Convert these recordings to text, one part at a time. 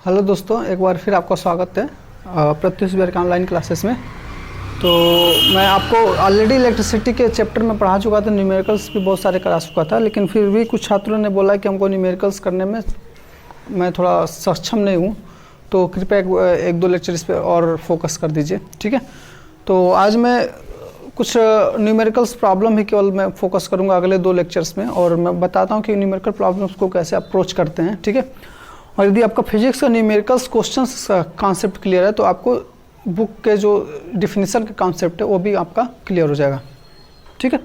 Hello दोस्तों, एक बार फिर आपका स्वागत है प्रत्युष बिहार के ऑनलाइन क्लासेस में। तो मैं आपको ऑलरेडी इलेक्ट्रिसिटी के चैप्टर में पढ़ा चुका था, न्यूमेरिकल्स भी बहुत सारे करा चुका था, लेकिन फिर भी कुछ छात्रों ने बोला कि हमको न्यूमेरिकल्स करने में मैं थोड़ा सक्षम नहीं हूँ, तो कृपया एक दो लेक्चर इस पर और फोकस कर दीजिए। ठीक है, तो आज मैं कुछ न्यूमेरिकल्स प्रॉब्लम ही केवल मैं फोकस करूँगा अगले दो लेक्चर्स में, और मैं बताता हूँ कि न्यूमेरिकल प्रॉब्लम्स को कैसे अप्रोच करते हैं। ठीक है, और यदि आपका फिजिक्स का न्यूमेरिकल्स क्वेश्चंस कॉन्सेप्ट क्लियर है तो आपको बुक के जो डिफिनीशन का कॉन्सेप्ट है वो भी आपका क्लियर हो जाएगा। ठीक है,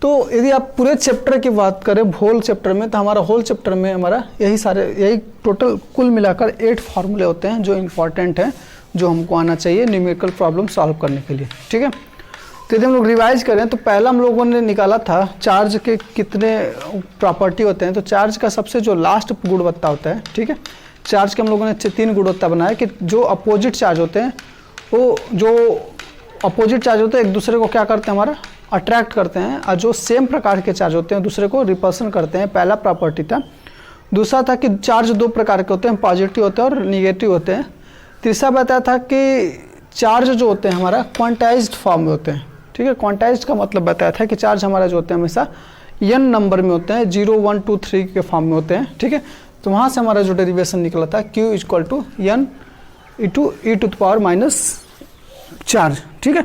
तो यदि आप पूरे चैप्टर की बात करें होल चैप्टर में, तो हमारा होल चैप्टर में हमारा यही टोटल कुल मिलाकर 8 फार्मूले होते हैं जो इम्पॉर्टेंट हैं, जो हमको आना चाहिए न्यूमेरिकल प्रॉब्लम सॉल्व करने के लिए। ठीक है, तो यदि हम लोग रिवाइज करें तो पहला हम लोगों ने निकाला था चार्ज के कितने प्रॉपर्टी होते हैं। तो चार्ज का सबसे जो लास्ट गुणवत्ता होता है, ठीक है, चार्ज के हम लोगों ने 3 गुणवत्ता बनाया कि जो अपोजिट चार्ज होते हैं, वो जो अपोजिट चार्ज होते हैं एक दूसरे को क्या करते हैं, हमारा अट्रैक्ट करते हैं, और जो सेम प्रकार के चार्ज होते हैं दूसरे को रिपल्सन करते हैं। पहला प्रॉपर्टी था। दूसरा था कि चार्ज 2 प्रकार के होते हैं, पॉजिटिव होते हैं और निगेटिव होते हैं। तीसरा बताया था कि चार्ज जो होते हैं हमारा क्वांटाइज्ड फॉर्म में होते हैं। ठीक है, क्वांटाइज्ड का मतलब बताया था कि चार्ज हमारा जो होते हैं हमेशा n नंबर में होते हैं, 0 1 2 3 के फॉर्म में होते हैं। ठीक है, तो वहाँ से हमारा जो डेरिवेशन निकला था Q = n e⁻⁻ चार्ज। ठीक है,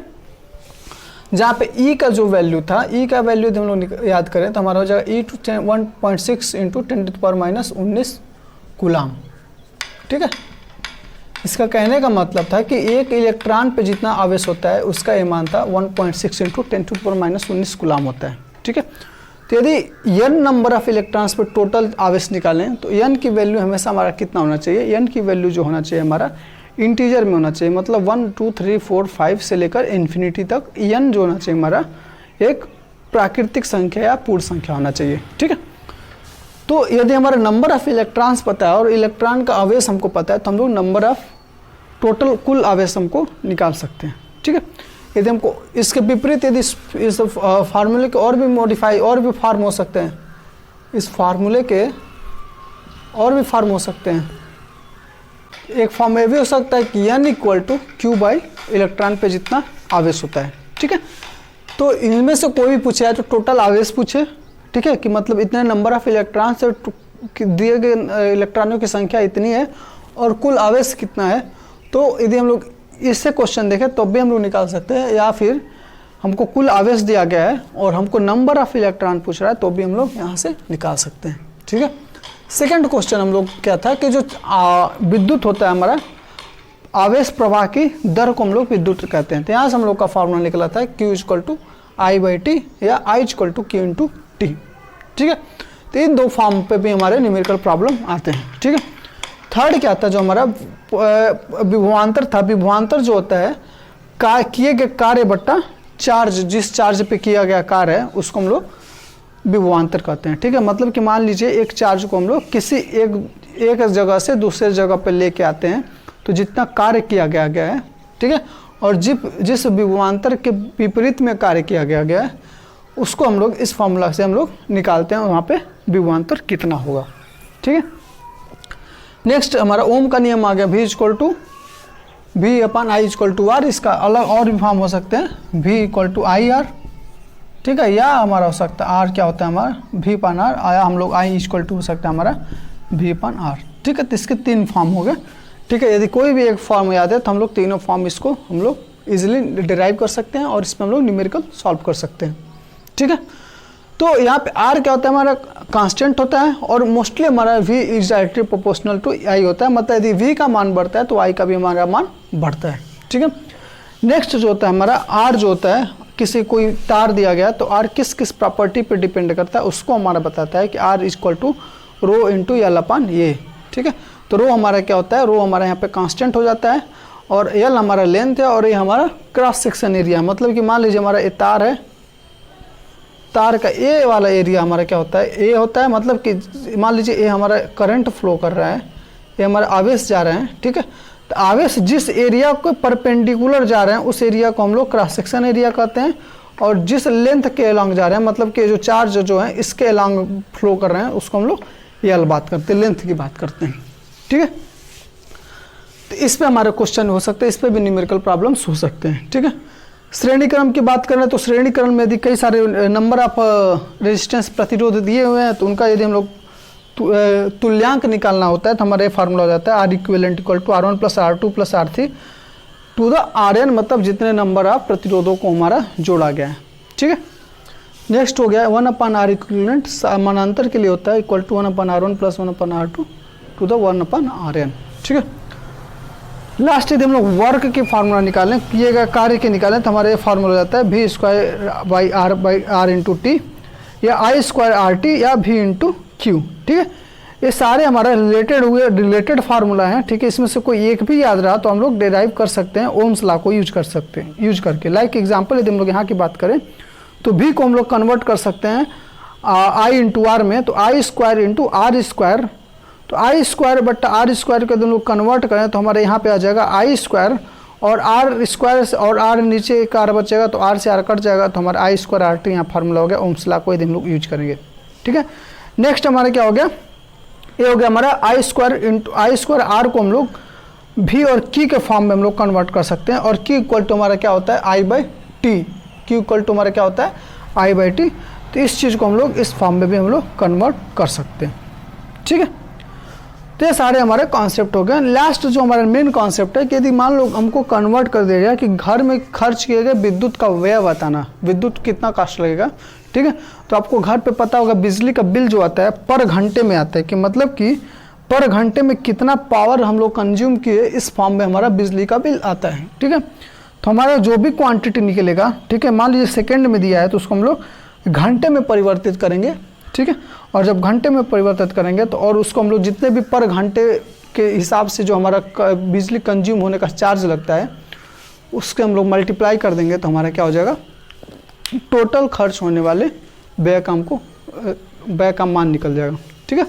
जहाँ पे E का जो वैल्यू था, E का वैल्यू हम लोग याद करें तो हमारा हो जाएगा e⁻⁻ 1.6 × 10⁻⁻19 कूलाम। ठीक है, इसका कहने का मतलब था कि एक इलेक्ट्रॉन पे जितना आवेश होता है उसका ये मान था 1.6 × 10⁻⁻19 कूलाम होता है। ठीक है, तो यदि n नंबर ऑफ इलेक्ट्रॉन्स पे टोटल आवेश निकालें तो n की वैल्यू हमेशा हमारा कितना होना चाहिए, n की वैल्यू जो होना चाहिए हमारा इंटीजर में होना चाहिए, मतलब 1 2 3 4 5 से लेकर इन्फिनिटी तक n जो होना चाहिए हमारा एक प्राकृतिक संख्या या पूर्ण संख्या होना चाहिए। ठीक है, तो यदि हमारा नंबर ऑफ इलेक्ट्रॉन्स पता है और इलेक्ट्रॉन का आवेश हमको पता है तो हम लोग नंबर ऑफ टोटल कुल आवेश हमको निकाल सकते हैं। ठीक है, यदि हमको इसके विपरीत यदि इस फार्मूले के और भी मॉडिफाई और भी फॉर्म हो सकते हैं, इस फार्मूले के और भी फॉर्म हो सकते हैं। एक फॉर्म ये भी हो सकता है कि n = Q/ इलेक्ट्रॉन पे जितना आवेश होता है। ठीक है, तो इनमें से कोई भी पूछे है तो टोटल आवेश पूछे। ठीक है, कि मतलब इतने नंबर ऑफ इलेक्ट्रॉन से दिए गए इलेक्ट्रॉनों की संख्या इतनी है और कुल आवेश कितना है। तो यदि हम लोग इससे क्वेश्चन देखें तो भी हम लोग निकाल सकते हैं, या फिर हमको कुल आवेश दिया गया है और हमको नंबर ऑफ इलेक्ट्रॉन पूछ रहा है तो भी हम लोग यहाँ से निकाल सकते हैं। ठीक है, सेकंड क्वेश्चन हम लोग क्या था कि जो विद्युत होता है हमारा आवेश प्रवाह की दर को हम लोग विद्युत कहते हैं। तो यहाँ से हम लोग का फॉर्मूला निकला था Q = I/T या I = Q × T। ठीक है, तो इन दो फॉर्म पे भी हमारे न्यूमेरिकल प्रॉब्लम आते हैं। ठीक है, थर्ड क्या था जो हमारा विभवांतर था। विभवांतर जो होता है किए गए कार्य बट्टा चार्ज, जिस चार्ज पे किया गया कार्य है उसको हम लोग विभवांतर कहते हैं। ठीक है, मतलब कि मान लीजिए एक चार्ज को हम लोग किसी एक जगह से दूसरे जगह पे लेके आते हैं तो जितना कार्य किया गया है, ठीक है, और जिस विभवांतर के विपरीत में कार्य किया गया है उसको हम लोग इस फॉर्मूला से हम लोग निकालते हैं, वहाँ पे विभवांतर कितना होगा। ठीक है, नेक्स्ट हमारा ओम का नियम आ गया, V = V/I = R। इसका अलग और भी फॉर्म हो सकते हैं, V = IR। ठीक है, या हमारा हो सकता है R क्या होता है हमारा V/R, आया हम लोग I = हो सकता है हमारा V/R। ठीक है, तो इसके 3 फॉर्म हो गए। ठीक है, यदि कोई भी एक फॉर्म याद है तो हम लोग तीनों फॉर्म इसको हम लोग इजीली डिराइव कर सकते हैं और इसमें हम लोग न्यूमेरिकल सॉल्व कर सकते हैं। ठीक है, तो यहाँ पे R क्या होता है हमारा कांस्टेंट होता है और मोस्टली हमारा V = directly proportional to I होता है, मतलब यदि V का मान बढ़ता है तो I का भी हमारा मान बढ़ता है। ठीक है, नेक्स्ट जो होता है हमारा R जो होता है, किसी कोई तार दिया गया तो R किस किस प्रॉपर्टी पे डिपेंड करता है उसको हमारा बताता है कि R = ρ × L/A। ठीक है, तो रो हमारा क्या होता है, रो हमारा यहाँ पे कांस्टेंट हो जाता है और L हमारा लेंथ है और ये हमारा क्रॉस सेक्शन एरिया है। मतलब कि मान लीजिए हमारा ये तार है, तार का ए वाला एरिया हमारा क्या होता है, ए होता है, मतलब कि मान लीजिए ये हमारा करंट फ्लो कर रहा है, ये हमारा आवेश जा रहे हैं। ठीक है, तो आवेश जिस एरिया को परपेंडिकुलर जा रहे हैं उस एरिया को हम लोग क्रॉस सेक्शन एरिया कहते हैं, और जिस लेंथ के अलॉन्ग जा रहे हैं, मतलब कि जो चार्ज जो है इसके अलॉन्ग फ्लो कर रहे हैं उसको हम लोग एल बात करते हैं, लेंथ की बात करते हैं। ठीक है, तो इस पे हमारे क्वेश्चन हो सकते हैं, इस पे भी न्यूमेरिकल प्रॉब्लम्स हो सकते हैं। ठीक है, श्रेणी क्रम की बात करें तो श्रेणी क्रम में यदि कई सारे नंबर ऑफ रेजिस्टेंस प्रतिरोध दिए हुए हैं तो उनका यदि हम लोग तुल्यांक निकालना होता है तो हमारा ये फार्मूला हो जाता है R equivalent equal to R1 plus R2 plus R3 to the Rn, मतलब जितने नंबर ऑफ प्रतिरोधों को हमारा जोड़ा गया है। ठीक है, नेक्स्ट हो गया 1/R इक्विवेलेंट, समानांतर के लिए होता है equal to 1/R1 plus 1/R2 to the 1/Rn। ठीक है, लास्ट यदि हम लोग वर्क के फार्मूला निकालें, किए गए कार्य के निकालें तो हमारा ये फार्मूला हो जाता है V square by R into T, या I स्क्वायर RT या V इंटू Q। ठीक है, ये सारे हमारा रिलेटेड फार्मूला हैं। ठीक है, इसमें से कोई एक भी याद रहा तो हम लोग डिराइव कर सकते हैं, ओम्स लॉ को यूज कर सकते हैं, यूज करके। लाइक एग्जांपल यदि हम लोग यहाँ की बात करें तो V को हम लोग कन्वर्ट कर सकते हैं I इंटू आर में, तो I square into R square, तो I स्क्वायर बट्टा R स्क्वायर को हम लोग कन्वर्ट करें तो हमारे यहाँ पे आ जाएगा I स्क्वायर, और R स्क्वायर से और R नीचे एक R बचेगा तो R से R कट जाएगा, तो हमारा I स्क्वायर RT यहाँ फार्मूला हो गया, ओम्स लॉ को यदि हम लोग यूज करेंगे। ठीक है, नेक्स्ट हमारा क्या हो गया, ये हो गया हमारा I square into I square R को हम लोग V और Q के फॉर्म में हम लोग कन्वर्ट कर सकते हैं, और Q इक्वल टू हमारा क्या होता है I बाई टी, Q इक्वल टू हमारा क्या होता है I बाई टी। तो इस चीज़ को हम लोग इस फॉर्म में भी हम लोग कन्वर्ट कर सकते हैं। ठीक है, तो ये सारे हमारे कॉन्सेप्ट हो गए। लास्ट जो हमारा मेन कॉन्सेप्ट है कि यदि मान लो हमको कन्वर्ट कर दिया जाए कि घर में खर्च किए गए विद्युत का व्यय बताना, विद्युत कितना कॉस्ट लगेगा। ठीक है, तो आपको घर पे पता होगा बिजली का बिल जो आता है पर घंटे में आता है, कि मतलब कि पर घंटे में कितना पावर हम लोग कंज्यूम किए, इस फॉर्म में हमारा बिजली का बिल आता है। ठीक है, तो हमारा जो भी क्वांटिटी निकलेगा, ठीक है, मान लीजिए सेकेंड में दिया है तो उसको हम लोग घंटे में परिवर्तित करेंगे। ठीक है, और जब घंटे में परिवर्तित करेंगे तो और उसको हम लोग जितने भी पर घंटे के हिसाब से जो हमारा बिजली कंज्यूम होने का चार्ज लगता है उसके हम लोग मल्टीप्लाई कर देंगे तो हमारा क्या हो जाएगा, टोटल खर्च होने वाले व्यय का मान निकल जाएगा। ठीक है,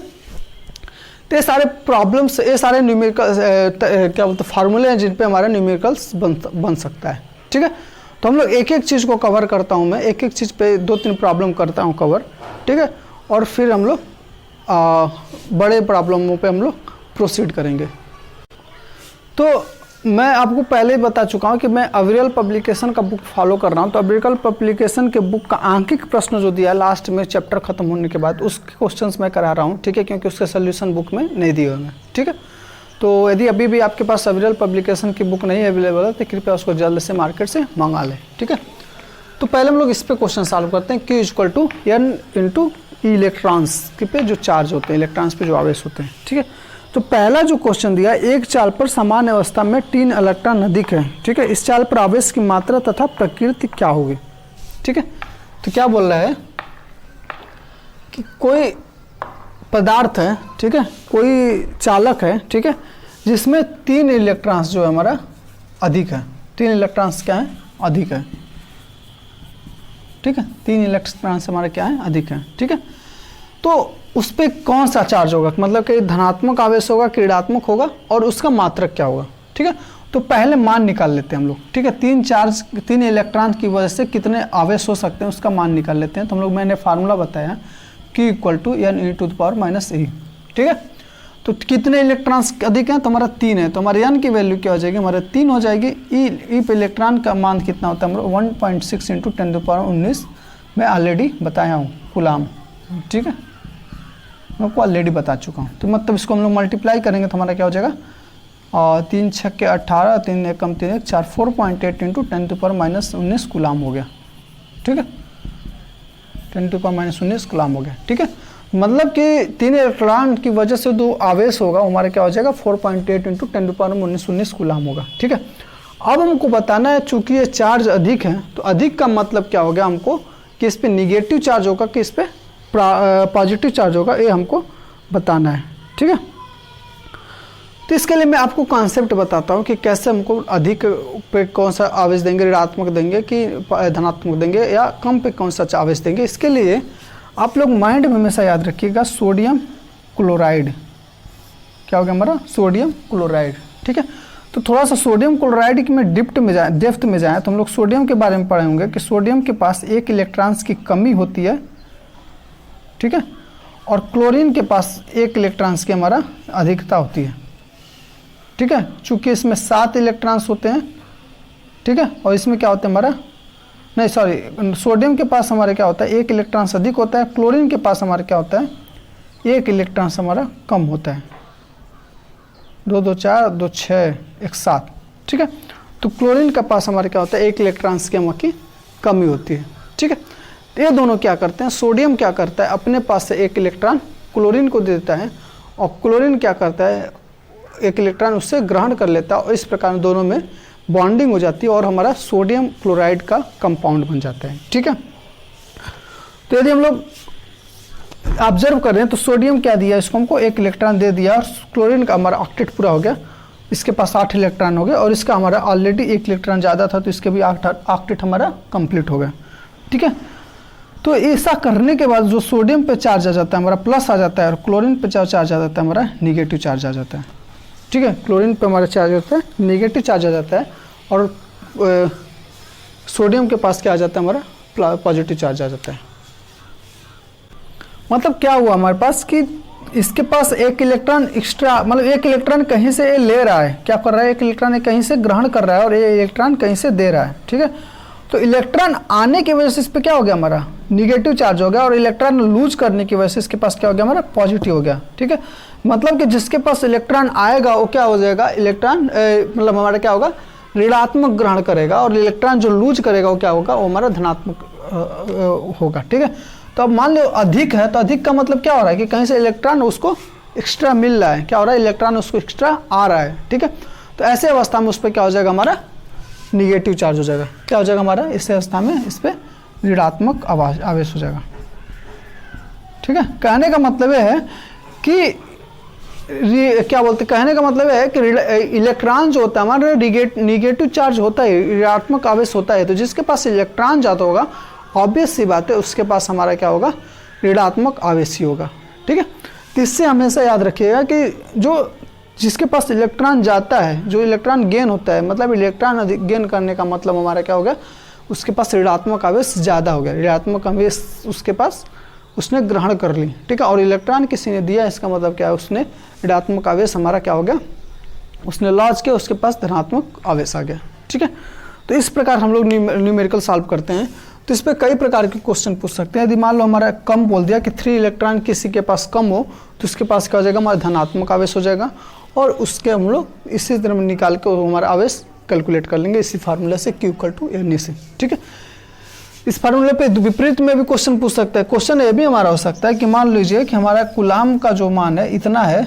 तो ये सारे प्रॉब्लम्स, ये सारे न्यूमेरिकल क्या बोलते फार्मूले हैं जिन पे हमारा न्यूमेरिकल्स बन सकता है। ठीक है, तो हम लोग एक एक चीज़ को कवर करता हूँ मैं, एक एक चीज़ पे 2-3 प्रॉब्लम करता हूँ कवर। ठीक है, और फिर हम लोग बड़े प्रॉब्लमों पे हम लोग प्रोसीड करेंगे। तो मैं आपको पहले ही बता चुका हूँ कि मैं अविरल पब्लिकेशन का बुक फॉलो कर रहा हूँ। तो अविरल पब्लिकेशन के बुक का आंकिक प्रश्न जो दिया है लास्ट में चैप्टर खत्म होने के बाद, उसके क्वेश्चंस मैं करा रहा हूँ। ठीक है, क्योंकि उसके सोल्यूशन बुक में नहीं दिए हुए हैं। ठीक है, तो यदि अभी भी आपके पास अविरल पब्लिकेशन की बुक नहीं अवेलेबल है तो कृपया उसको जल्द से मार्केट से मंगा लें। ठीक है, तो पहले हम लोग इस पर क्वेश्चन सॉल्व करते हैं। Q equal to N into electrons पे जो चार्ज होते हैं, इलेक्ट्रॉन्स पे जो आवेश होते हैं। ठीक है, तो पहला जो क्वेश्चन दिया, एक चाल पर समान अवस्था में 3 इलेक्ट्रॉन अधिक है। ठीक है, इस चाल पर आवेश की मात्रा तथा प्रकृति क्या होगी। ठीक है, तो क्या बोल रहा है कि कोई पदार्थ है, ठीक है, कोई चालक है, ठीक है, जिसमें 3 इलेक्ट्रॉन्स जो है हमारा अधिक है। 3 इलेक्ट्रॉन्स क्या है, अधिक है। ठीक है, 3 इलेक्ट्रॉन्स हमारे क्या है, अधिक है। ठीक है, तो उस पर कौन सा चार्ज होगा, मतलब कि धनात्मक आवेश होगा कि ऋणात्मक होगा, और उसका मात्रक क्या होगा। ठीक है, तो पहले मान निकाल लेते हैं हम लोग। ठीक है, 3 इलेक्ट्रॉन की वजह से कितने आवेश हो सकते हैं उसका मान निकाल लेते हैं। तो हम लोग, मैंने फार्मूला बताया Q equal to N e to the power minus e। ठीक है, तो कितने इलेक्ट्रॉन्स अधिक हैं, तो हमारा 3 है, तो हमारे N की वैल्यू क्या हो जाएगी, हमारे 3 हो जाएगी। ई पे इलेक्ट्रॉन का मान कितना होता है, हमारा 1.6 इंटू 10⁻19 मैं ऑलरेडी बताया हूँ कूलाम। ठीक है, मैं आपको ऑलरेडी बता चुका हूँ। तो मतलब इसको हम लोग मल्टीप्लाई करेंगे तो हमारा क्या हो जाएगा, 3 छक्के 18, 3 एकम 3 1 4, 4.8 इंटू 10⁻19 कूलाम हो गया। ठीक है, 10⁻19 कूलाम हो गया। ठीक है, मतलब कि 3 इलेक्ट्रॉन की वजह से जो आवेश होगा हमारा क्या हो जाएगा, 4.8 इंटू 10⁻19 कूलाम होगा। ठीक है, अब हमको बताना है, चूंकि ये चार्ज अधिक है तो अधिक का मतलब क्या हो गया हमको, कि इस पे निगेटिव चार्ज होगा कि इस पे पॉजिटिव चार्ज होगा, ये हमको बताना है। ठीक है, तो इसके लिए मैं आपको कॉन्सेप्ट बताता हूँ कि कैसे हमको अधिक पे कौन सा आवेश देंगे, ऋणात्मक देंगे कि धनात्मक देंगे, या कम पे कौन सा आवेश देंगे। इसके लिए आप लोग माइंड में हमेशा याद रखिएगा सोडियम क्लोराइड। क्या हो गया हमारा, सोडियम क्लोराइड। ठीक है, तो थोड़ा सा सोडियम क्लोराइड की में डेप्थ में जाए तो हम लोग सोडियम के बारे में पढ़े होंगे कि सोडियम के पास 1 इलेक्ट्रॉन्स की कमी होती है। ठीक है, और क्लोरीन के पास 1 इलेक्ट्रॉन्स की हमारा अधिकता होती है। ठीक है, चूंकि इसमें 7 इलेक्ट्रॉन्स होते हैं, ठीक है, और इसमें क्या होता है हमारा, नहीं सॉरी, सोडियम के पास हमारे क्या होता है 1 इलेक्ट्रॉन अधिक होता है, क्लोरीन के पास हमारे क्या होता है 1 इलेक्ट्रॉन हमारा कम होता है, 2 2 4 2 6 1 7, ठीक है। तो क्लोरीन के पास हमारे क्या होता है 1 इलेक्ट्रॉन्स की हमारी कमी होती है, ठीक है। तो ये दोनों क्या करते हैं, सोडियम क्या करता है अपने पास से 1 इलेक्ट्रॉन क्लोरीन को दे देता है, और क्लोरीन क्या करता है 1 इलेक्ट्रॉन उससे ग्रहण कर लेता है, और इस प्रकार दोनों में बॉन्डिंग हो जाती है और हमारा सोडियम क्लोराइड का कंपाउंड बन जाता है, ठीक है। तो यदि हम लोग ऑब्जर्व कर रहे हैं तो सोडियम क्या दिया, इसको हमको 1 इलेक्ट्रॉन दे दिया, और क्लोरीन का हमारा ऑक्टेट पूरा हो गया, इसके पास 8 इलेक्ट्रॉन हो गए, और इसका हमारा ऑलरेडी 1 इलेक्ट्रॉन ज़्यादा था तो इसके भी ऑक्टेट हमारा कंप्लीट हो गया, ठीक है। तो ऐसा करने के बाद जो सोडियम पे चार्ज आ जाता है हमारा प्लस आ जाता है, और क्लोरीन पे चार्ज आ जाता है हमारा निगेटिव चार्ज आ जाता है, ठीक है। क्लोरीन पे हमारा चार्ज होता है निगेटिव चार्ज आ जाता है, और सोडियम के पास क्या आ जाता है हमारा पॉजिटिव चार्ज आ जाता है। मतलब क्या हुआ हमारे पास कि इसके पास 1 इलेक्ट्रॉन एक्स्ट्रा, मतलब 1 इलेक्ट्रॉन कहीं से ये ले रहा है, क्या कर रहा है 1 इलेक्ट्रॉन कहीं से ग्रहण कर रहा है, और ये इलेक्ट्रॉन कहीं से दे रहा है, ठीक है। तो इलेक्ट्रॉन आने की वजह से इस पर क्या हो गया हमारा निगेटिव चार्ज हो गया, और इलेक्ट्रॉन लूज करने की वजह से इसके पास क्या हो गया हमारा पॉजिटिव हो गया, ठीक है। मतलब कि जिसके पास इलेक्ट्रॉन आएगा वो क्या हो जाएगा, इलेक्ट्रॉन मतलब हमारा क्या होगा ऋणात्मक ग्रहण करेगा, और इलेक्ट्रॉन जो लूज करेगा वो क्या होगा, वो हमारा धनात्मक होगा, ठीक है। तो अब मान लो अधिक है, तो अधिक का मतलब क्या हो रहा है कि कहीं से इलेक्ट्रॉन उसको एक्स्ट्रा मिल रहा है, क्या हो रहा है इलेक्ट्रॉन उसको एक्स्ट्रा आ रहा है, ठीक है। तो ऐसे अवस्था में उस पर क्या हो जाएगा हमारा निगेटिव चार्ज हो जाएगा, क्या हो जाएगा हमारा इस अवस्था में इस पर ऋणात्मक आवेश हो जाएगा, ठीक है। कहने का मतलब ये है कि क्या बोलते, कहने का मतलब है कि इलेक्ट्रॉन जो होता है हमारा निगेटिव चार्ज होता है, ऋणात्मक आवेश होता है, तो जिसके पास इलेक्ट्रॉन ज़्यादा होगा ऑब्वियस सी बात है उसके पास हमारा क्या होगा ऋणात्मक आवेश ही होगा, ठीक है। तो इससे हमेशा याद रखिएगा कि जो जिसके पास इलेक्ट्रॉन जाता है, जो इलेक्ट्रॉन गेन होता है, मतलब इलेक्ट्रॉन गेन करने का मतलब हमारा क्या हो गया उसके पास ऋणात्मक आवेश ज़्यादा हो गया, ऋणात्मक आवेश उसके पास उसने ग्रहण कर ली, ठीक है। और इलेक्ट्रॉन किसी ने दिया, इसका मतलब क्या है उसने ऋणात्मक आवेश हमारा क्या हो गया उसने लॉस किया, उसके पास धनात्मक आवेश आ गया, ठीक है। तो इस प्रकार हम लोग न्यूमेरिकल सॉल्व करते हैं। तो इस पर कई प्रकार के क्वेश्चन पूछ सकते हैं। यदि मान लो हमारा कम बोल दिया कि 3 इलेक्ट्रॉन किसी के पास कम हो तो उसके पास क्या हो जाएगा हमारा धनात्मक आवेश हो जाएगा, और उसके हम लोग इसी तरह निकाल के हमारा आवेश कैलकुलेट कर लेंगे इसी फार्मूला से Q = N से, ठीक है। इस फार्मूले पे विपरीत में भी क्वेश्चन पूछ सकता है। क्वेश्चन ये भी हमारा हो सकता है कि मान लीजिए कि हमारा कूलाम का जो मान है इतना है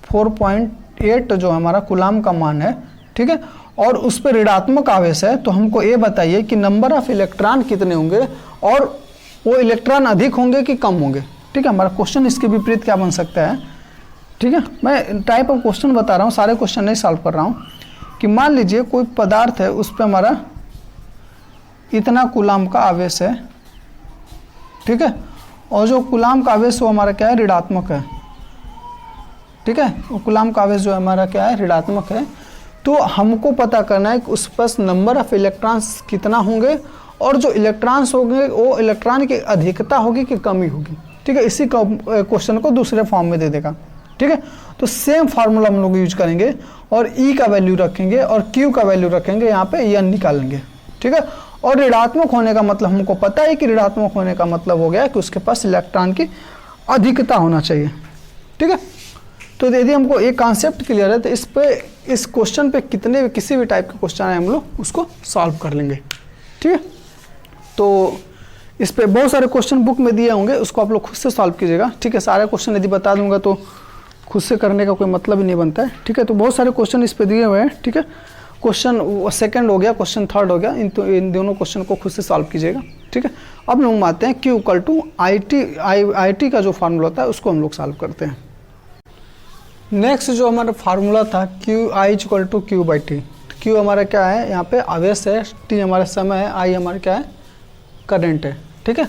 4.8 जो हमारा कूलाम का मान है, ठीक है, और उस पर ऋणात्मक आवेश है, तो हमको ये बताइए कि नंबर ऑफ इलेक्ट्रॉन कितने होंगे और वो इलेक्ट्रॉन अधिक होंगे कि कम होंगे, ठीक है। हमारा क्वेश्चन इसके विपरीत क्या बन सकता है, ठीक है। मैं टाइप ऑफ क्वेश्चन बता रहा हूँ, सारे क्वेश्चन नहीं सॉल्व कर रहा हूँ। कि मान लीजिए कोई पदार्थ है उस पर हमारा इतना कूलाम का आवेश है, ठीक है, और जो कूलाम का आवेश वो हमारा क्या है ऋणात्मक है, ठीक है। कूलाम का आवेश जो हमारा क्या है ऋणात्मक है, तो हमको पता करना है कि उस पर नंबर ऑफ इलेक्ट्रॉन्स कितना होंगे, और जो इलेक्ट्रॉन्स होंगे वो इलेक्ट्रॉन की अधिकता होगी कि कमी होगी, ठीक है। इसी क्वेश्चन को दूसरे फॉर्म में दे देगा, ठीक है। तो सेम फार्मूला हम लोग यूज करेंगे और E का वैल्यू रखेंगे और Q का वैल्यू रखेंगे, यहाँ पे N निकालेंगे, ठीक है। और ऋणात्मक होने का मतलब हमको पता है कि ऋणात्मक होने का मतलब हो गया कि उसके पास इलेक्ट्रॉन की अधिकता होना चाहिए, ठीक है। तो यदि हमको एक कॉन्सेप्ट क्लियर है तो इस क्वेश्चन पे कितने किसी भी टाइप के क्वेश्चन आए हम लोग उसको सॉल्व कर लेंगे, ठीक है। तो इस पे बहुत सारे क्वेश्चन बुक में दिए होंगे, उसको आप लोग खुद से सॉल्व कीजिएगा, ठीक है। सारे क्वेश्चन यदि बता दूंगा तो खुद से करने का कोई मतलब ही नहीं बनता है, ठीक है। तो बहुत सारे क्वेश्चन इस पे दिए हुए हैं, ठीक है। क्वेश्चन सेकंड हो गया, क्वेश्चन थर्ड हो गया, इन दोनों क्वेश्चन को खुद से सॉल्व कीजिएगा, ठीक है। अब हम आते हैं Q = IT का जो फार्मूला होता है उसको हम लोग सॉल्व करते हैं। नेक्स्ट जो हमारा फार्मूला था I = Q/T। Q हमारा क्या है यहाँ पे आवेश है, T हमारा समय है, I हमारा क्या है करंट है, ठीक है।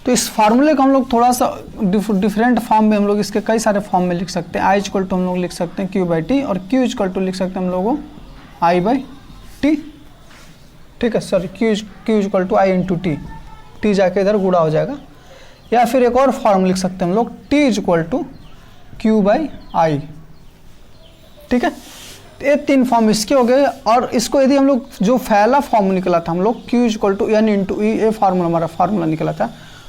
तो इस फार्मूले को हम लोग थोड़ा सा डिफरेंट फॉर्म में हम लोग इसके कई सारे फॉर्म में लिख सकते हैं। I = हम लोग लिख सकते हैं Q/T, और Q = लिख सकते हैं हम लोगों I/T, ठीक है। Sorry Q = I × T, T जाके इधर गुणा हो जाएगा। या फिर एक और फॉर्म लिख सकते हैं हम लोग T = Q/I, ठीक है। ये 3 फॉर्म इसके हो गए। और इसको यदि हम लोग जो पहला फॉर्म निकला था हम लोग Q = N × E, ये फार्मूला निकला था,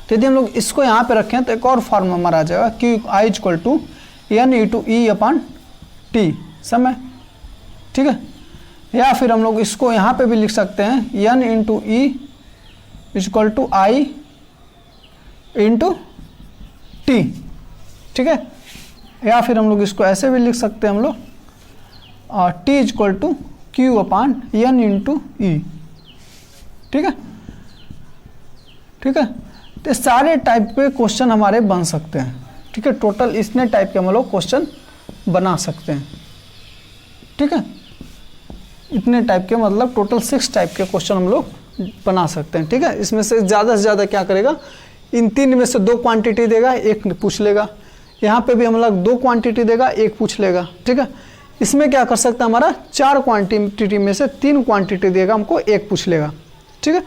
तो यदि हम लोग इसको यहाँ पे रखें तो एक और फार्मूला हमारा आ जाएगा I = N × E/T समय, ठीक है। या फिर हम लोग इसको यहाँ पे भी लिख सकते हैं N × E = I × T, ठीक है। या फिर हम लोग इसको ऐसे भी लिख सकते हैं हम लोग T = Q/N × E, ठीक है, ठीक है। तो सारे टाइप के क्वेश्चन हमारे बन सकते हैं, ठीक है। टोटल इतने टाइप के हम लोग क्वेश्चन बना सकते हैं, ठीक है। इतने टाइप के मतलब टोटल 6 टाइप के क्वेश्चन हम लोग बना सकते हैं, ठीक है। इसमें से ज़्यादा से ज़्यादा क्या करेगा, इन 3 में से 2 क्वांटिटी देगा, 1 पूछ लेगा। यहाँ पे भी हम लोग 2 क्वांटिटी देगा, 1 पूछ लेगा, ठीक है। इसमें क्या कर सकता है, हमारा 4 क्वांटिटी में से 3 क्वांटिटी देगा, हमको 1 पूछ लेगा, ठीक है।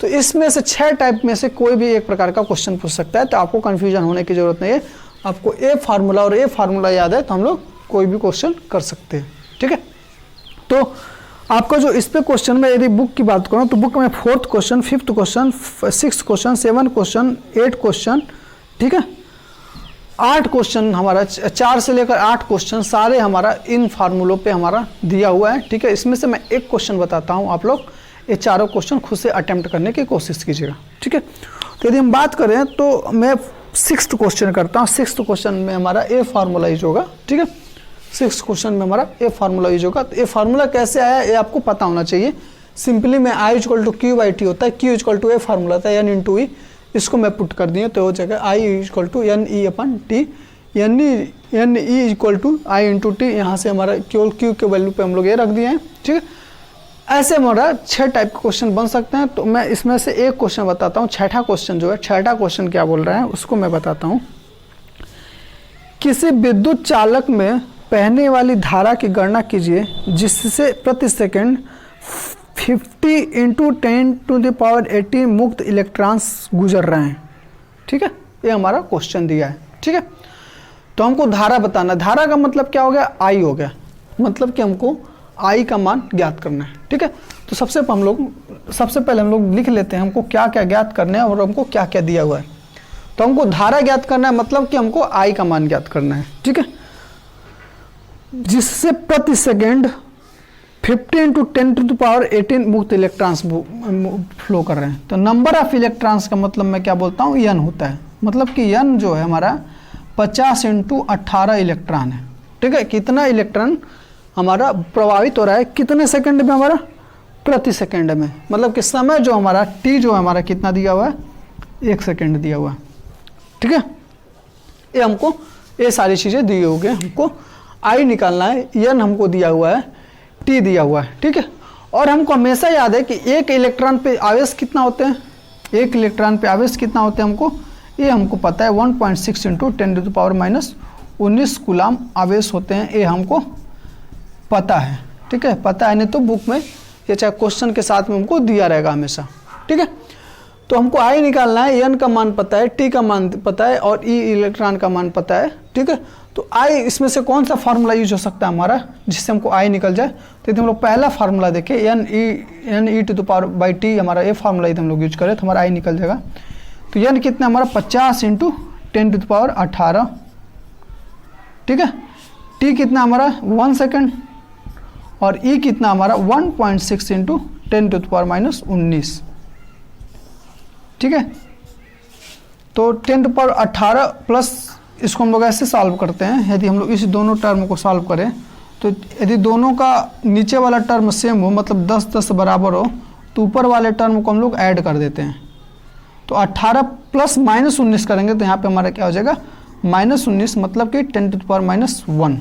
तो इसमें से 6 टाइप में से कोई भी एक प्रकार का क्वेश्चन पूछ सकता है। तो आपको कन्फ्यूजन होने की ज़रूरत नहीं है, आपको ए फार्मूला और ए फार्मूला याद है तो हम लोग कोई भी क्वेश्चन कर सकते हैं, ठीक है। तो आपका जो इस पे क्वेश्चन में यदि बुक की बात करूँ तो बुक में 4th question, 5th question, 6th question, 7th question, 8 question, ठीक है, 8 क्वेश्चन हमारा 4 से लेकर 8 क्वेश्चन सारे हमारा इन फार्मूलों पे हमारा दिया हुआ है, ठीक है। इसमें से मैं एक क्वेश्चन बताता हूँ, आप लोग ये चारों क्वेश्चन खुद से अटेम्प्ट करने की कोशिश कीजिएगा, ठीक है। तो यदि हम बात करें तो मैं 6th क्वेश्चन करता हूँ। 6th क्वेश्चन में हमारा ए फार्मूला यूज होगा, ठीक है। 6th क्वेश्चन में हमारा ए फार्मूला यूज होगा। तो ये फार्मूला कैसे आया ये आपको पता होना चाहिए। सिंपली में I = Q/T होता है, Q = ए फार्मूला होता है N × E, इसको मैं पुट कर दिया तो हो जाएगा I = NE/T, NE = I × T। यहाँ से हमारा केवल Q के वैल्यू पे हम लोग ये रख दिए हैं, ठीक है। ऐसे हमारा 6 टाइप के क्वेश्चन बन सकते हैं। तो मैं इसमें से एक क्वेश्चन बताता हूँ। 6ठा क्वेश्चन जो है, 6ठा क्वेश्चन क्या बोल रहा है उसको मैं बताता हूँ। किसी विद्युत चालक में बहने वाली धारा की गणना कीजिए जिससे प्रति सेकंड 50 × 10⁻18 मुक्त इलेक्ट्रॉन्स गुजर रहे हैं, ठीक है। ये हमारा क्वेश्चन दिया है, ठीक है। तो हमको धारा बताना, धारा का मतलब क्या हो गया, I हो गया, मतलब कि हमको I का मान ज्ञात करना है, ठीक है। तो सबसे पहले हम लोग लिख लेते हैं हमको क्या क्या ज्ञात करना है और हमको क्या क्या दिया हुआ है। तो हमको धारा ज्ञात करना है, मतलब कि हमको I का मान ज्ञात करना है, ठीक है। जिससे प्रति सेकेंड 50 × 10⁻18 मुक्त इलेक्ट्रॉन्स फ्लो कर रहे हैं। तो नंबर ऑफ इलेक्ट्रॉन्स का मतलब मैं क्या बोलता हूँ, N होता है, मतलब कि N जो है हमारा 50 × 18 इलेक्ट्रॉन है, ठीक है। कितना इलेक्ट्रॉन हमारा प्रभावित हो रहा है कितने सेकंड में, हमारा प्रति सेकंड में, मतलब कि समय जो हमारा T जो हमारा कितना दिया हुआ है, 1 सेकंड दिया हुआ है, ठीक है। ये हमको ये सारी चीज़ें दी हो गई, हमको I निकालना है, N हमको दिया हुआ है, T दिया हुआ है, ठीक है। और हमको हमेशा याद है कि एक इलेक्ट्रॉन पे आवेश कितना होते हैं, एक इलेक्ट्रॉन पे आवेश कितना होते हैं ये हमको पता है 1.6 × 10⁻19 कूलाम आवेश होते हैं, ये हमको पता है, ठीक है। पता है, नहीं तो बुक में ये चाहे क्वेश्चन के साथ में हमको दिया रहेगा हमेशा, ठीक है। तो हमको I निकालना है, N का मान पता है, T का मान पता है और E इलेक्ट्रॉन का मान पता है, ठीक है। तो I इसमें से कौन सा फार्मूला यूज हो सकता है हमारा जिससे हमको I निकल जाए। तो यदि हम लोग पहला फार्मूला देखें NE/T हमारा ये फार्मूला यदि हम लोग यूज करें तो हमारा I निकल जाएगा। तो N कितना हमारा 50 × 10⁻18, ठीक है। T कितना हमारा 1 सेकेंड और E कितना हमारा 1.6 × 10⁻19, ठीक है। तो 10⁻18 प्लस इसको हम लोग ऐसे सॉल्व करते हैं। यदि हम लोग इस दोनों टर्म को सॉल्व करें तो यदि दोनों का नीचे वाला टर्म सेम हो, मतलब 10 बराबर हो, तो ऊपर वाले टर्म को हम लोग ऐड कर देते हैं। तो 18 प्लस -19 करेंगे तो यहाँ पे हमारा क्या हो जाएगा, -19, मतलब कि 10⁻1,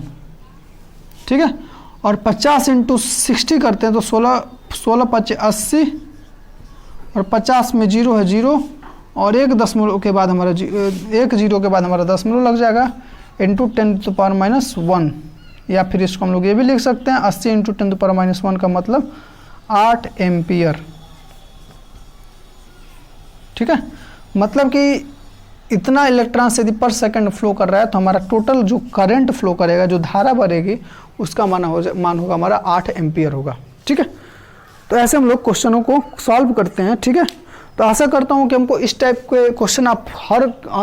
ठीक है। और 50 × 60 करते हैं तो 16 5 80 और 50 में 0 है 0 और 1 दशमलव के बाद हमारा 1 0 के बाद हमारा दशमलव लग जाएगा इंटू 10⁻1, या फिर इसको हम लोग ये भी लिख सकते हैं 80 × 10⁻1 का मतलब 8 एम्पियर, ठीक है। मतलब कि इतना इलेक्ट्रॉन यदि पर सेकंड फ्लो कर रहा है तो हमारा टोटल जो करंट फ्लो करेगा, जो धारा बढ़ेगी, उसका मान होगा हमारा 8 एम्पियर होगा। ठीक है, तो ऐसे हम लोग क्वेश्चनों को सॉल्व करते हैं। ठीक है, तो आशा करता हूँ कि हमको इस टाइप के क्वेश्चन आप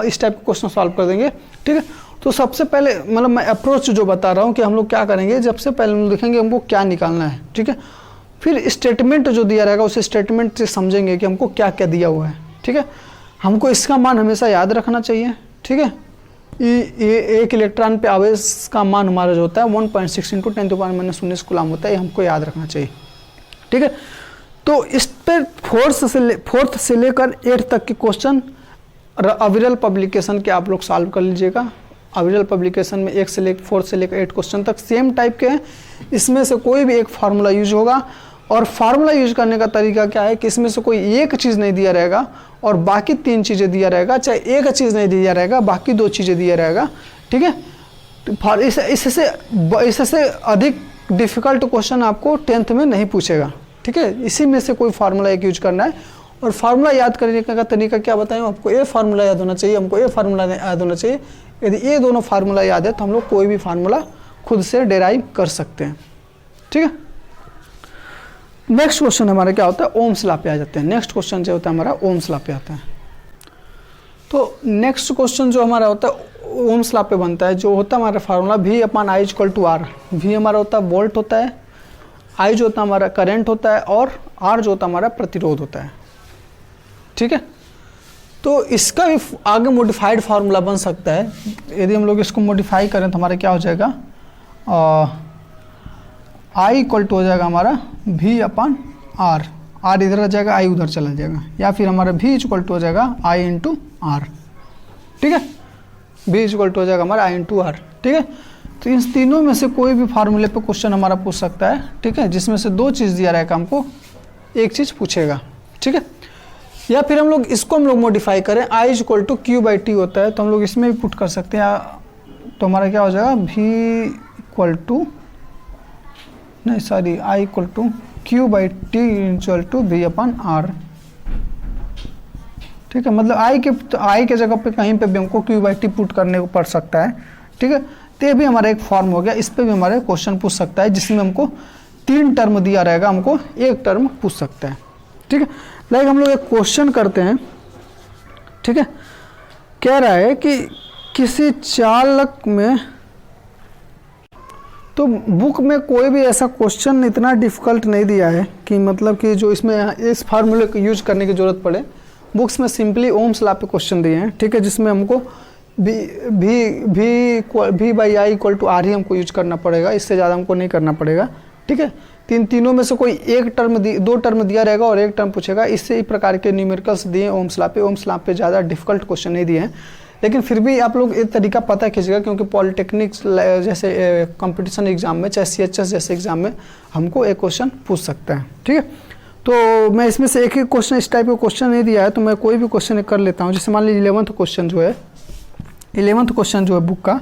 इस टाइप के क्वेश्चन सॉल्व कर देंगे। ठीक है, तो सबसे पहले मतलब मैं अप्रोच जो बता रहा हूँ कि हम लोग क्या करेंगे, सबसे पहले हम देखेंगे हमको क्या निकालना है। ठीक है, फिर स्टेटमेंट जो दिया रहेगा उस स्टेटमेंट से समझेंगे कि हमको क्या क्या दिया हुआ है। ठीक है, हमको इसका मान हमेशा याद रखना चाहिए। ठीक है, ये एक इलेक्ट्रॉन पे आवेश का मान हमारा जो होता है 1.6 × 10⁻⁻19 कूलम होता है, ये हमको याद रखना चाहिए। ठीक है, तो इस पर फोर्थ से लेकर 8 तक के क्वेश्चन अविरल पब्लिकेशन के आप लोग सॉल्व कर लीजिएगा। अविरल पब्लिकेशन में 1 से लेकर 4 से लेकर 8 क्वेश्चन तक सेम टाइप के हैं। इसमें से कोई भी एक फार्मूला यूज होगा, और फार्मूला यूज करने का तरीका क्या है कि इसमें से कोई एक चीज़ नहीं दिया रहेगा और बाकी 3 चीज़ें दिया रहेगा, चाहे एक चीज़ नहीं दिया रहेगा, बाकी 2 चीज़ें दिया रहेगा। ठीक है, तो इससे अधिक डिफ़िकल्ट क्वेश्चन आपको 10th में नहीं पूछेगा। ठीक है, इसी में से कोई फार्मूला एक यूज करना है। और फार्मूला याद करने का तरीका क्या बताएं, आपको ये फार्मूला याद होना चाहिए, हमको ये फार्मूला याद होना चाहिए। यदि ये दोनों फार्मूला याद है तो हम लोग कोई भी फार्मूला खुद से डेराइव कर सकते हैं। ठीक है, नेक्स्ट क्वेश्चन हमारा क्या होता है, ओम्स लॉ पे आ जाते हैं। नेक्स्ट क्वेश्चन जो होता है हमारा ओम्स लॉ पे आता है। तो नेक्स्ट क्वेश्चन जो हमारा होता है ओम्स लॉ पे बनता है, जो होता है हमारा फार्मूला V/I = R। V हमारा होता है वोल्ट होता है, I जो होता है हमारा करंट होता है, और R जो होता है हमारा प्रतिरोध होता है। ठीक है, तो इसका भी आगे मॉडिफाइड फार्मूला बन सकता है। यदि हम लोग इसको मॉडिफाई करें तो हमारा क्या हो जाएगा, I = हो जाएगा हमारा V/R। R इधर आ जाएगा, I उधर चला जाएगा, या फिर हमारा V = हो जाएगा I × R। ठीक है, V = हो जाएगा हमारा I × R। ठीक है, तो इन तीनों में से कोई भी फार्मूले पे क्वेश्चन हमारा पूछ सकता है। ठीक है, जिसमें से 2 चीज़ दिया रहेगा, हमको एक चीज़ पूछेगा। ठीक है, या फिर हम लोग इसको मॉडिफाई करें, I = Q/T होता है, तो हम लोग इसमें भी पुट कर सकते हैं। तो हमारा क्या हो जाएगा, I = Q/T = V/R। ठीक है, मतलब I के जगह पे कहीं पे भी हमको Q/T पुट करने को पड़ सकता है। ठीक है, तो ये भी हमारा एक फॉर्म हो गया। इस पे भी हमारे क्वेश्चन पूछ सकता है, जिसमें हमको 3 टर्म दिया रहेगा, हमको 1 टर्म पूछ सकता है। ठीक है, लाइक हम लोग एक क्वेश्चन करते हैं। ठीक है, कह रहा है कि किसी चालक में, तो बुक में कोई भी ऐसा क्वेश्चन इतना डिफ़िकल्ट नहीं दिया है कि मतलब कि जो इसमें इस फार्मूले को यूज करने की ज़रूरत पड़े। बुक्स में सिंपली ओम्स लॉ पे क्वेश्चन दिए हैं। ठीक है, जिसमें हमको V/I = R ही हमको यूज करना पड़ेगा, इससे ज़्यादा हमको नहीं करना पड़ेगा। ठीक है, तीनों में से कोई एक टर्म 2 टर्म दिया रहेगा और 1 टर्म पूछेगा। इससे ही प्रकार के न्यूमेरिकल्स दिए ओम्स लॉ पे। ओम्स लॉ पे ज़्यादा डिफ़िकल्ट क्वेश्चन नहीं दिए हैं, लेकिन फिर भी आप लोग एक तरीका पता कीजिएगा, क्योंकि पॉलिटेक्निक जैसे कंपटीशन एग्जाम में, चाहे CHS जैसे एग्जाम में हमको एक क्वेश्चन पूछ सकता है। ठीक है, तो मैं इसमें से एक ही क्वेश्चन, इस टाइप का क्वेश्चन नहीं दिया है, तो मैं कोई भी क्वेश्चन कर लेता हूँ। जैसे मान लीजिए 11th क्वेश्चन जो है बुक का,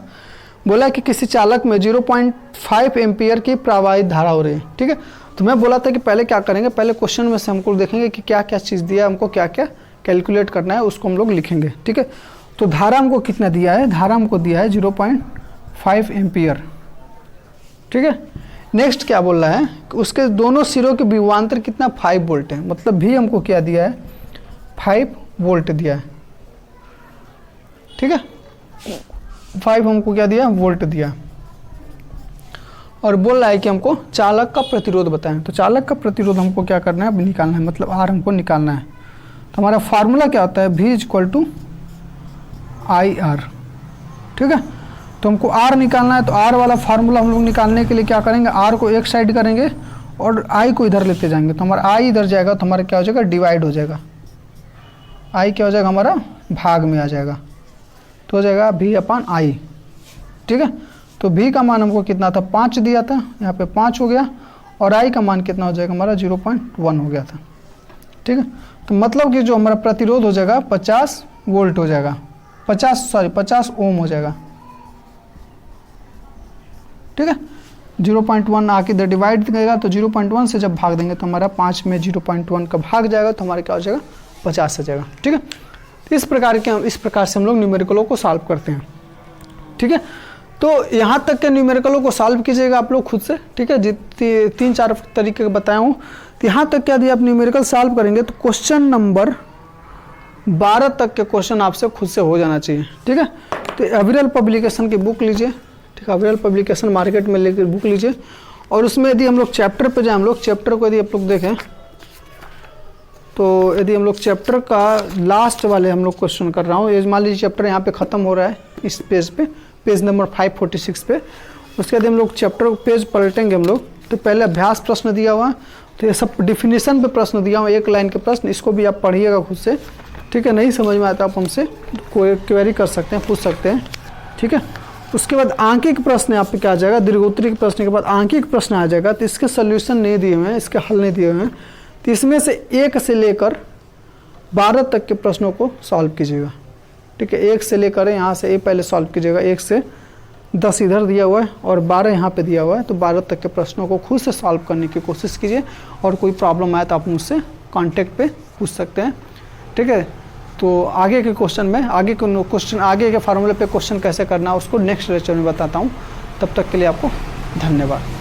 बोला कि किसी चालक में 0.5 एम्पियर की प्रवाहित धारा हो रही है। ठीक है, तो मैं बोला था कि पहले क्या करेंगे, पहले क्वेश्चन में से हमको देखेंगे कि क्या क्या चीज़ दिया है, हमको क्या क्या कैलकुलेट करना है, उसको हम लोग लिखेंगे। ठीक है, तो धारा हमको कितना दिया है, धारा हमको दिया है 0.5 एम्पियर। ठीक है, नेक्स्ट क्या बोल रहा है कि उसके दोनों सिरों के विभवांतर कितना 5 वोल्ट है। मतलब भी हमको क्या दिया है, 5 वोल्ट दिया है। ठीक है, 5 हमको क्या दिया, वोल्ट दिया, और बोल रहा है कि हमको चालक का प्रतिरोध बताएं। तो चालक का प्रतिरोध हमको क्या करना है, निकालना है, मतलब R हमको निकालना है। तो हमारा फार्मूला क्या होता है, V = IR। ठीक है, तो हमको R निकालना है, तो R वाला फार्मूला हम लोग निकालने के लिए क्या करेंगे, R को एक साइड करेंगे और I को इधर लेते जाएंगे। तो हमारा I इधर जाएगा, तो हमारा क्या हो जाएगा, डिवाइड हो जाएगा। I क्या हो जाएगा, हमारा भाग में आ जाएगा, तो हो जाएगा V/I। ठीक है, तो V का मान हमको कितना था, 5 दिया था, यहाँ पे 5 हो गया, और I का मान कितना हो जाएगा, हमारा 0.1 हो गया था। ठीक है, तो मतलब कि जो हमारा प्रतिरोध हो जाएगा 50 वोल्ट हो जाएगा, 50 ओम हो जाएगा। ठीक है, 0.1 आके इधर डिवाइड करेगा, तो 0.1 से जब भाग देंगे तो हमारा 5 में 0.1 का भाग जाएगा, तो हमारा क्या हो जाएगा, 50 हो जाएगा। ठीक है, तो इस प्रकार से हम लोग न्यूमेरिकलों को सॉल्व करते हैं। ठीक है, तो यहाँ तक के न्यूमेरिकलों को सॉल्व कीजिएगा आप लोग खुद से। ठीक है, जितनी 3-4 तरीके बताया हूँ, तो यहाँ तक के यदि आप न्यूमेरिकल सॉल्व करेंगे तो क्वेश्चन नंबर 12 तक के क्वेश्चन आपसे खुद से हो जाना चाहिए। ठीक है, तो अविरल पब्लिकेशन की बुक लीजिए। ठीक है, अविरल पब्लिकेशन मार्केट में लेकर बुक लीजिए, और उसमें यदि हम लोग चैप्टर पे जाए, हम लोग चैप्टर को यदि आप लोग देखें तो यदि हम लोग चैप्टर का लास्ट वाले हम लोग क्वेश्चन कर रहा हूँ, ये मान लीजिए चैप्टर यहाँ पे ख़त्म हो रहा है इस पेज पे, पेज नंबर 546 पे। उसके बाद हम लोग चैप्टर पेज पलटेंगे हम लोग, तो पहले अभ्यास प्रश्न दिया हुआ है, तो ये सब डिफिनीशन पे प्रश्न दिया हुआ, 1 लाइन के प्रश्न, इसको भी आप पढ़िएगा खुद से। ठीक है, नहीं समझ में आता आप हमसे कोई क्वेरी कर सकते हैं, पूछ सकते हैं। ठीक है, उसके बाद आंकिक प्रश्न यहाँ पे क्या आ जाएगा, दीर्घोत्तरी के प्रश्न के बाद आंकिक प्रश्न आ जाएगा। तो इसके सोल्यूशन नहीं दिए हुए हैं, इसके हल नहीं दिए हुए हैं, तो इसमें से 1 से लेकर 12 तक के प्रश्नों को सॉल्व कीजिएगा। ठीक है, 1 से लेकर यहाँ से पहले सॉल्व कीजिएगा, 1 से 10 इधर दिया हुआ है और 12 यहाँ पे दिया हुआ है, तो 12 तक के प्रश्नों को खुद से सॉल्व करने की कोशिश कीजिए, और कोई प्रॉब्लम आए तो आप मुझसे कॉन्टैक्ट पे पूछ सकते हैं। ठीक है, तो आगे के क्वेश्चन में आगे के फार्मूले पे क्वेश्चन कैसे करना है उसको नेक्स्ट लेक्चर में बताता हूँ। तब तक के लिए आपको धन्यवाद।